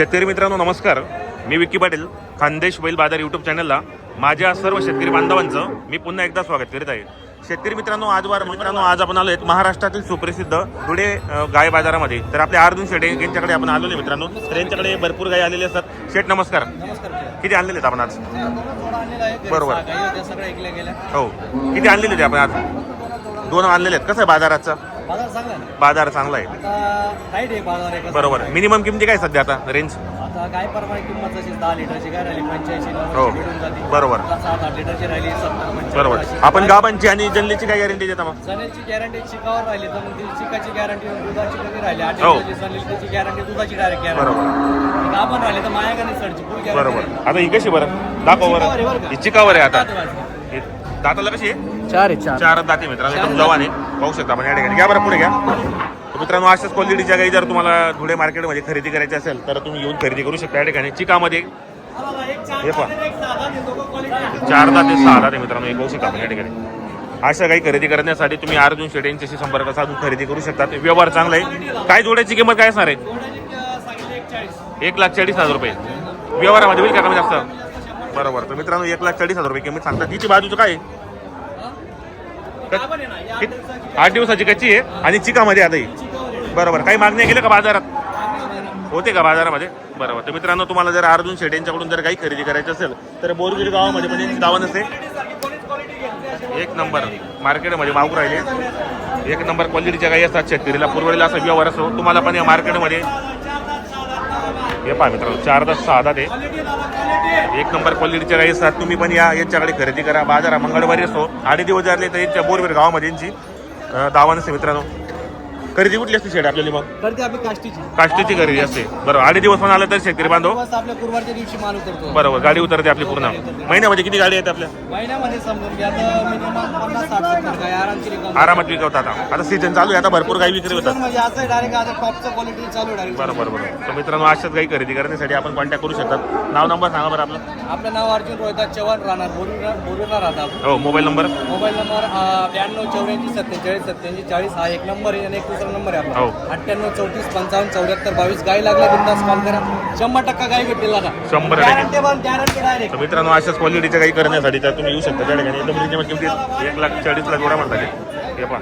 शेतकरी मित्रांनो नमस्कार. मी विक्की पाटील, खानदेश बैल बाजार यूट्यूब चॅनलला माझ्या सर्व शेतकरी बांधवांचं मी पुन्हा एकदा स्वागत करीत आहे. शेतकरी मित्रांनो आज आपण आलो आहेत महाराष्ट्रातील सुप्रसिद्ध धुळे गाय बाजारामध्ये. तर आपले अर्जुन शेट यांच्याकडे आपण आलेले मित्रांनो. तर यांच्याकडे भरपूर गाय आलेले असतात. शेट नमस्कार. किती आणलेले आहेत आपण आज? बरोबर हो. किती आणलेले आहेत आपण आज? 2 आणलेले आहेत. कसं आहे बाजाराचा? बाजार चांगला आहे. बरोबर. मिनिमम किमती काय सध्या आता रेंज? गाय प्रमाणे किंमत जशी 10 लिटरची गाय राहिली 85 हो बरोबर 7-8 लिटरची राहिली 70 बरोबर. आपण गाबांची आणि जल्लीची काय गॅरंटी देता मग? जनेलची गॅरंटी चिकावर राहिली तर मग ती चिकाची गॅरंटी दुधाची कमी राहिली 8 लिटरची जनेल त्याची गॅरंटी दुधाची डायरेक्ट गॅरंटी बरोबर. गाभण राहिली तर मायागाने सरची फुल गॅरंटी बरोबर. आता ही कशी बरं दाखव बरं. ही चिकावर आहे आता. दाताला कशी आहे? 4 दाते मित्रांनो. एकदम जवान आहे. पाहू शकता आपण या ठिकाणी. घ्या बरं पुढे घ्या. मित्रांनो अशाच क्वालिटीच्या गाई जर तुम्हाला धुळे मार्केटमध्ये खरेदी करायची असेल तर तुम्ही येऊन खरेदी करू शकता. या ठिकाणी चिकामध्ये हे पहा 4 दाते 6 दाते मित्रांनो. हे पाहू शकता आपण या ठिकाणी. अशा काही खरेदी करण्यासाठी तुम्ही अर्जुन शेट यांच्याशी संपर्क साधून खरेदी करू शकता. व्यवहार चांगला आहे. काय जोड्याची किंमत काय असणार आहे? 1,40,000 रुपये. व्यवहारामध्ये होईल का कमी जास्त? बरोबर. तर मित्रांनो 1,40,000 रुपये किंमत सांगतात. तिची बाजूचं काय आहे? 8 दिवसाची कच्ची आहे आणि चिकामध्ये आता ही. बरोबर. काही मागणी केलं का बाजारात? होते का बाजारामध्ये? बरोबर. तर मित्रांनो तुम्हाला जर अर्जुन शेट यांच्याकडून जर काही खरेदी करायची असेल तर बोरगिरी गावामध्ये पण यांची दावा नसते. 1 नंबर मार्केटमध्ये मागू राहिले. 1 नंबर क्वालिटीच्या गाई असतात. शेतकरीला पुरवलेला असा व्यवहार असतो. तुम्हाला पण या मार्केटमध्ये हे पहा मित्रांनो 4 दात 6 दात आहे. 1 नंबर क्वालिटीच्या गाई असतात. तुम्ही पण यांच्याकडे खरेदी करा. बाजार मंगळवारी असतो. 8 दिवस झाले तर यांच्या बोरगिरी गावामध्ये यांची दावा नसते मित्रांनो. खरेदी कुठली असते शेड आपल्याला मग? करते आपली काष्टीची खरेदी असते. बरोबर. 8 दिवस पण आलं तर शेतकरी बांधव आपल्या गुरुवारच्या दिवशी माल उतरतो. बरोबर. गाडी उतरते आपली पूर्ण. महिन्यामध्ये किती गाडी आहेत आपल्या? महिन्यामध्ये समजून घ्या आता मिनिमम 50-60 गाय आरामची रिकामी आरामात विकवतात. आता सीझन चालू आहे. आता भरपूर गाई विक्री होतात. म्हणजे असं डायरेक्ट आता टॉपचं क्वालिटी चालू डायरेक्ट. बरोबर. तर मित्रांनो अशाच गाई खरेदी करण्यासाठी आपण कॉन्टॅक्ट करू शकतात. नाव नंबर सांगा बरं आपलं. आपलं नाव अर्जुन रोहिदास चव्हाण राहणार बोलून राहतात. हो. मोबाईल नंबर 92 84 47 87 40 हा 1 नंबर आहे आणि एक दुसरा नंबर आहे आपला. हो. 98 34 55 74 22. गाय लागला बिंदास कॉल करा. 100% गाय भेटेल आता. 100% गॅरंटी डायरेक्ट. तर मित्रांनो अशाच क्वालिटीच्या काही करण्यासाठी तर तुम्ही येऊ शकता. त्या ठिकाणी एकदम रिजनेबल किमतीत 1,40,000 जोडा म्हणतात. हे पहा